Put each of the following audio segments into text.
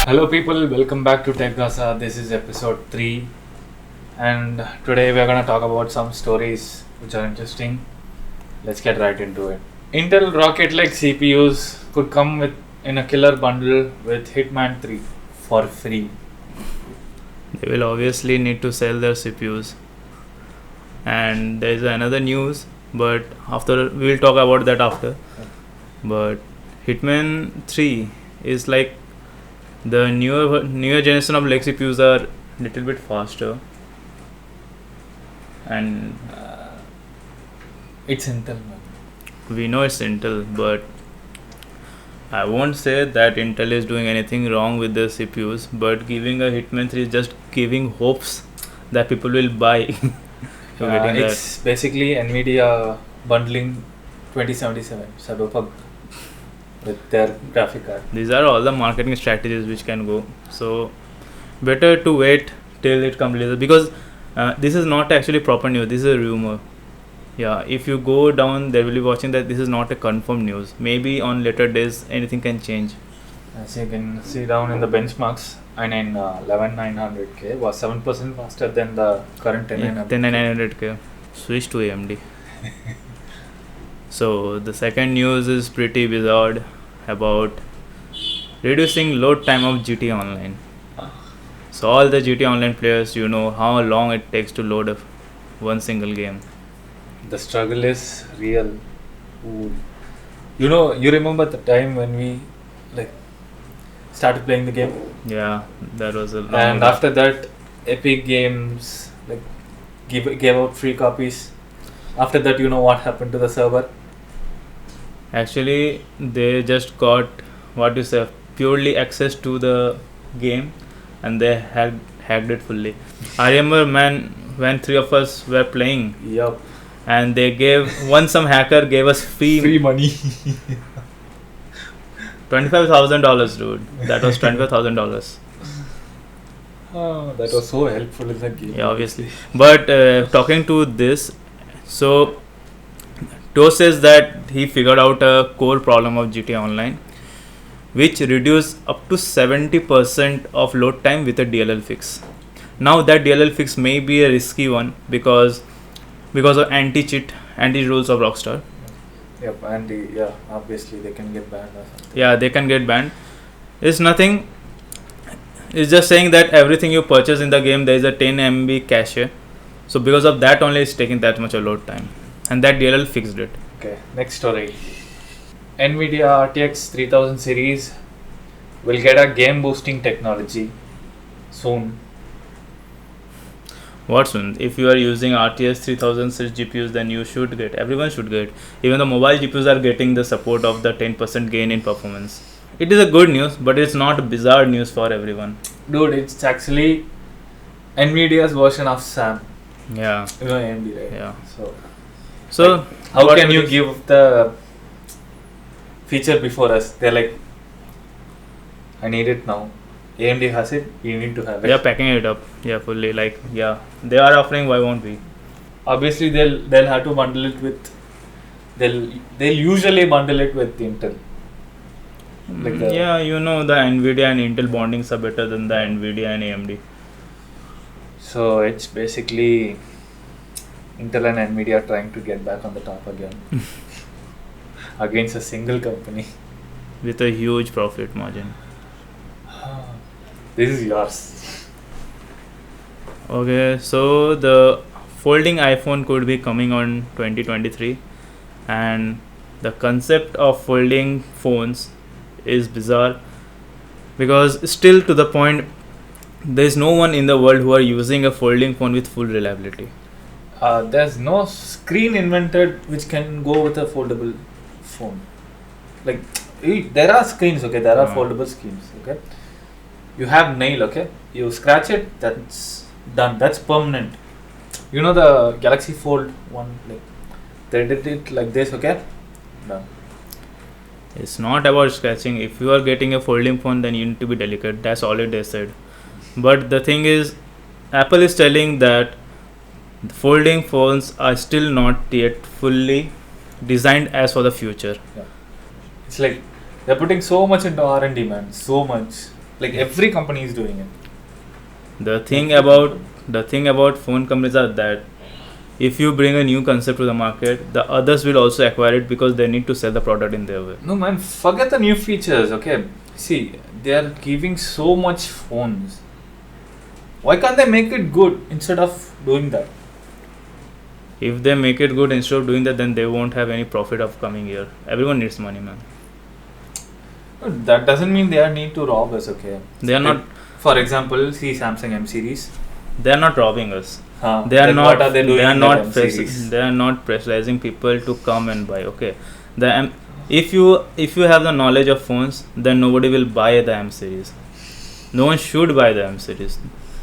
Hello, people. Welcome back to Tech Gaza. This is episode 3, and today we are gonna talk about some stories which are interesting. Let's get right into it. Intel Rocket Lake CPUs could come with in a killer bundle with Hitman 3 for free. They will obviously need to sell their CPUs. And there is another news, but after we will talk about that after. But Hitman 3 is like the newer generation of Lake CPUs are little bit faster, and It's Intel, man. we know it's Intel, but I won't say that Intel is doing anything wrong with the CPUs, but giving a Hitman 3 is just giving hopes that people will buy. So getting that. It's basically Nvidia bundling 2077 Cyberpunk with their graphic card. These are all the marketing strategies which can go. So better to wait till it completes, because this is not actually proper news. This is a rumor. Yeah, if you go down, they will be watching that this is not a confirmed news. Maybe on later days anything can change. As you can see down in the benchmarks, i9 11900K was 7% faster than the current 10900. 10900K. Switch to AMD. So the second news is pretty bizarre about reducing load time of GTA Online. So all the GTA Online players, you know how long it takes to load one single game. The struggle is real. Ooh. You remember the time when we started playing the game, Yeah, that was a long and after that, Epic Games gave out free copies. After that, you know what happened to the server? Actually, they just got what you say purely access to the game, and they hacked it fully. I remember, man, when three of us were playing, Yup. and they gave some hacker gave us free money. $25,000, dude. That was $25,000. Oh, that was so helpful in the game. Yeah, obviously. But talking to this, so Toe says that he figured out a core problem of GTA Online, which reduced up to 70% of load time with a DLL fix. Now that DLL fix may be a risky one because of anti rules of Rockstar. Yep, and obviously they can get banned or something. Yeah, they can get banned. It's nothing. It's just saying that everything you purchase in the game, there is a 10 MB cache. So because of that only, it's taking that much of load time. And that DLL fixed it. Okay, next story. Nvidia RTX 3000 series will get a game boosting technology soon. What soon? If you are using RTS 3000 series GPUs, then everyone should get. Even the mobile GPUs are getting the support of the 10% gain in performance. It is a good news, but it's not bizarre news for everyone. Dude, it's actually Nvidia's version of SAM. Yeah. You know AMD, right? Yeah. So how can you give the feature before us? They're like, I need it now. AMD has it, you need to have it. They are packing it up. Yeah, fully. They are offering. Why won't we? Obviously, they'll have to bundle it with. They'll usually bundle it with Intel. The Nvidia and Intel bondings are better than the Nvidia and AMD. So it's basically Intel and Nvidia trying to get back on the top again against a single company with a huge profit margin. This is yours. Okay, so the folding iPhone could be coming on 2023, and the concept of folding phones is bizarre because still to the point there is no one in the world who are using a folding phone with full reliability. There's no screen invented which can go with a foldable phone. There are screens, okay, there are foldable screens, okay. You have nail, okay, you scratch it, that's done, that's permanent. You know the Galaxy Fold one, they did it like this, okay, done. It's not about scratching. If you are getting a folding phone, then you need to be delicate. That's all they said. But the thing is, Apple is telling that the folding phones are still not yet fully designed as for the future. Yeah. It's like they're putting so much into R&D, man, so much. Like every company is doing it. The thing about phone companies are that if you bring a new concept to the market, the others will also acquire it because they need to sell the product in their way. No man, forget the new features. Okay, see, they are giving so much phones. Why can't they make it good instead of doing that? If they make it good instead of doing that, then they won't have any profit of coming here. Everyone needs money, man. That doesn't mean they need to rob us. Okay, They are not. For example, see Samsung M series. They are not robbing us. They are not. What are they doing? They are in not. that M series? They are not pressurizing people to come and buy. Okay, if you have the knowledge of phones, then nobody will buy the M series. No one should buy the M series,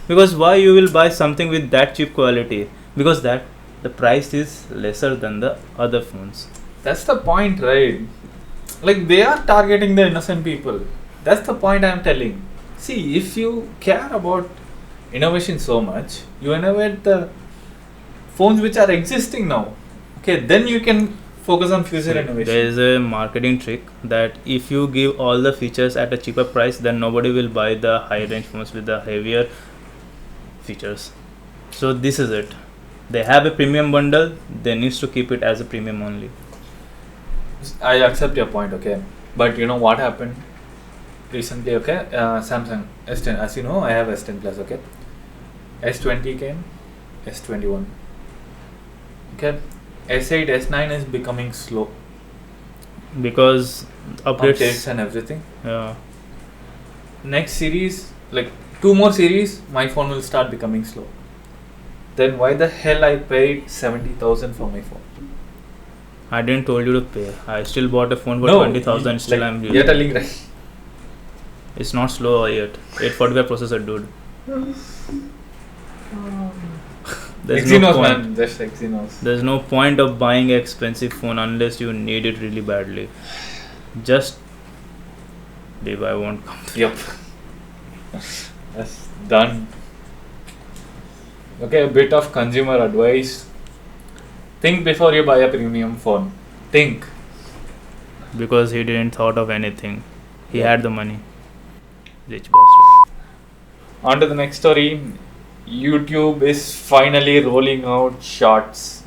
because why you will buy something with that cheap quality? Because that the price is lesser than the other phones. That's the point, right? Like they are targeting the innocent people. That's the point I'm telling. See, if you care about innovation so much, you innovate the phones which are existing now. Okay, then you can focus on future innovation. There is a marketing trick that if you give all the features at a cheaper price, then nobody will buy the high range phones with the heavier features. So this is it. They have a premium bundle. They need to keep it as a premium only. I accept your point, okay, but you know what happened recently, okay? Samsung S10, as you know, I have S10 Plus, okay. S20 came, S21, okay. S8, S9 is becoming slow. Because Updates and everything. Yeah. Next series, like 2 more series, my phone will start becoming slow. Then why the hell I paid 70,000 for my phone? I didn't told you to pay. I still bought a phone for No, 20,000. Still, like, I'm using. you're telling right. It's not slow yet. 845 processor, dude. There's no Exynos, point. man, just Exynos. There's no point of buying an expensive phone unless you need it really badly. Just Dave, I won't come. Yep. That's done. Okay, a bit of consumer advice. Think before you buy a premium phone. Think. Because he didn't thought of anything. He Yeah. had the money. Rich bastard. On to the next story. YouTube is finally rolling out shorts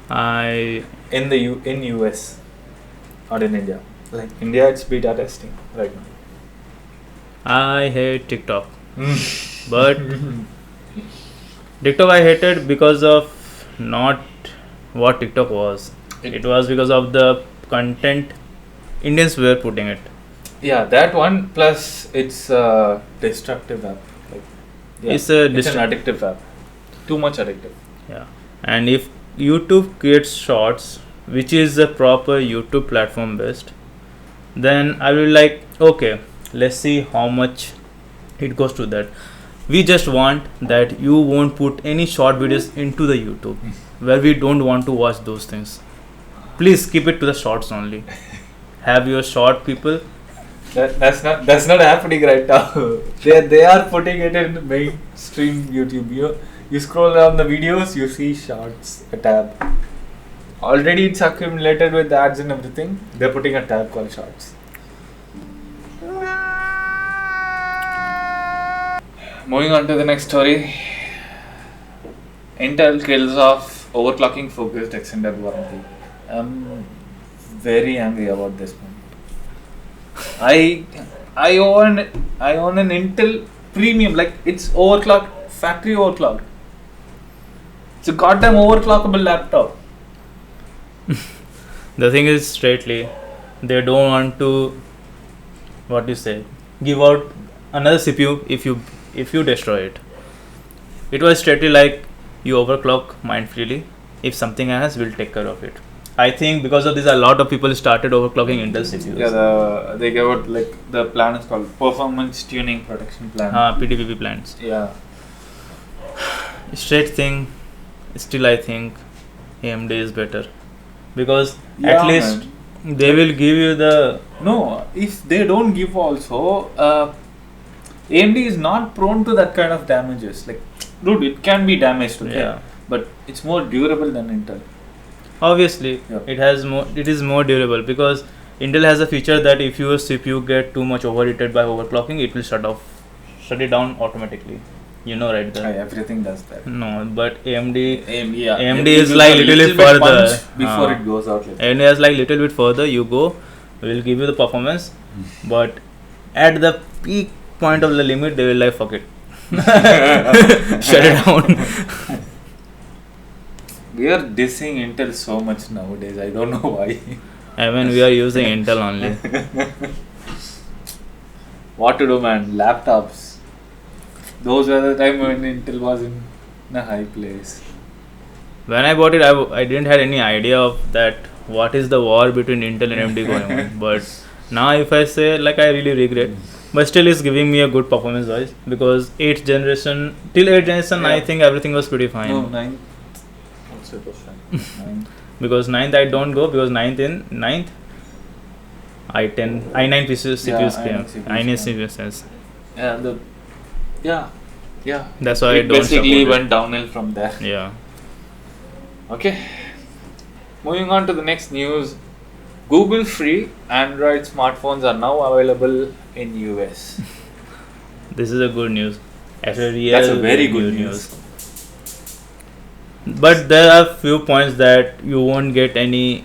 in in US, not in India. Like India, it's beta testing right now. I hate TikTok. But TikTok I hated because of not what TikTok was. It was because of the content Indians were putting it. Yeah, that one plus it's a destructive app. Like, yeah, It's an addictive app. Too much addictive. Yeah. And if YouTube creates shorts, which is a proper YouTube platform based, then I will like, okay, let's see how much it goes to that. We just want that you won't put any short videos into the YouTube where we don't want to watch those things. Please keep it to the shorts only. Have your short people. That's not happening right now. they are putting it in mainstream YouTube. You scroll down the videos, you see shorts, a tab. Already it's accumulated with ads and everything. They're putting a tab called shorts. Moving on to the next story. Intel kills off overclocking focused extended warranty. I'm very angry about this one. I own an Intel Premium, like it's overclocked, factory overclocked. It's a goddamn overclockable laptop. The thing is straightly, they don't want to, what you say, give out another CPU if you destroy it. It was straightly like you overclock mind freely. If something happens, we'll take care of it. I think because of this, a lot of people started overclocking Intel CPUs. Yeah, they gave out like the plan is called Performance Tuning Protection Plan. PTPP plans. Yeah. Straight thing. Still, I think AMD is better because Yeah, at least they will give you the. No, if they don't give also, AMD is not prone to that kind of damages. Like, dude, it can be damaged, okay? Yeah. But it's more durable than Intel. Obviously, Yeah. it is more durable because Intel has a feature that if your CPU get too much overheated by overclocking, it will shut it down automatically. You know, right? Everything does that. No, but AMD AMD is like little bit further before it goes out. AMD is like little bit further. You go, will give you the performance, but at the peak point of the limit, they will like fuck it, shut it down. We are dissing Intel so much nowadays. I don't know why. I mean, we are using Intel only. What to do, man? Laptops. Those were the time when Intel was in a high place. When I bought it, I didn't have any idea of that. What is the war between Intel and AMD going on? But now, if I say, like, I really regret. But still, it's giving me a good performance wise because 8th generation, till 8th generation, I think everything was pretty fine. No, 9th. Also, it was fine. 9th. Because 9th I don't go because 9th i9 CPUs came. i9 CPUs. Yeah. That's why I It don't basically support went downhill from there. it. Yeah. Okay. Moving on to the next news. Google free Android smartphones are now available in US. This is a good news. Actually, That's a very good news. But there are few points that you won't get any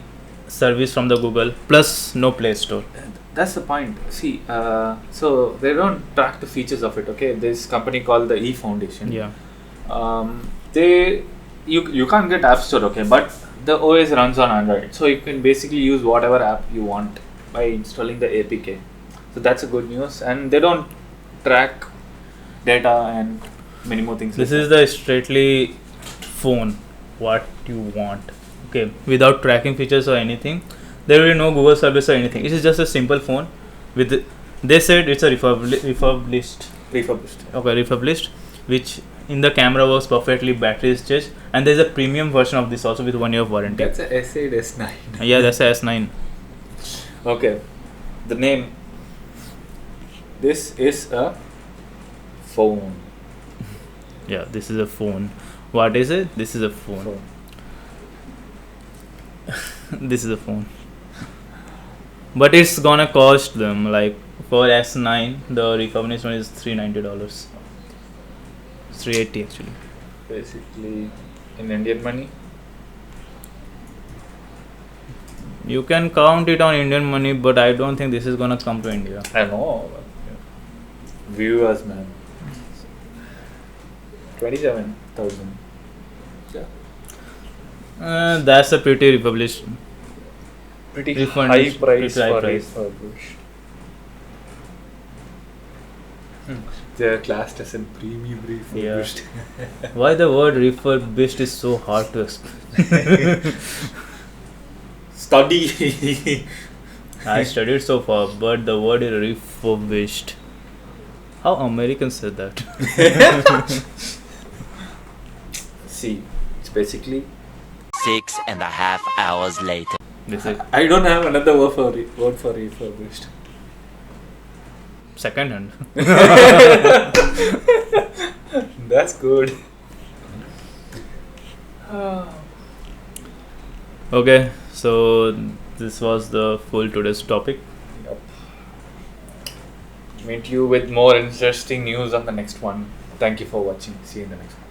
service from the Google plus no Play Store. That's the point. See, so they don't track the features of it. Okay, this company called the E Foundation. Yeah. You can't get App Store. Okay, but the OS runs on Android, so you can basically use whatever app you want by installing the APK. So that's a good news, and they don't track data and many more things. This is the straightly phone what you want. Okay, without tracking features or anything. There will be no Google service or anything. It is just a simple phone with. They said it's a refurbished. Okay, refurbished, which in the camera works perfectly. Battery is charged, and there is a premium version of this also with 1 year of warranty. That's a S8 S9. Yeah, that's a S9. Okay, the name. This is a phone. Yeah, this is a phone. What is it? This is a phone. This is a phone. But it's gonna cost them like for S9 the refurbished one is $390. $380 actually. Basically, in Indian money. You can count it on Indian money, but I don't think this is gonna come to India. I know. Viewers, man. 27,000. Yeah. That's a pretty refurbished. Pretty Refurbished, high price pretty high for price. refurbished. They're classed as a premium refurbished. Why the word refurbished is so hard to explain? Study. I studied so far, but the word is refurbished. How Americans said that? See, it's basically. 6.5 hours later. This is I don't have another word for refurbished. second hand. That's good. Okay, so this was the full today's topic. Yep. Meet you with more interesting news on the next one. Thank you for watching. See you in the next one.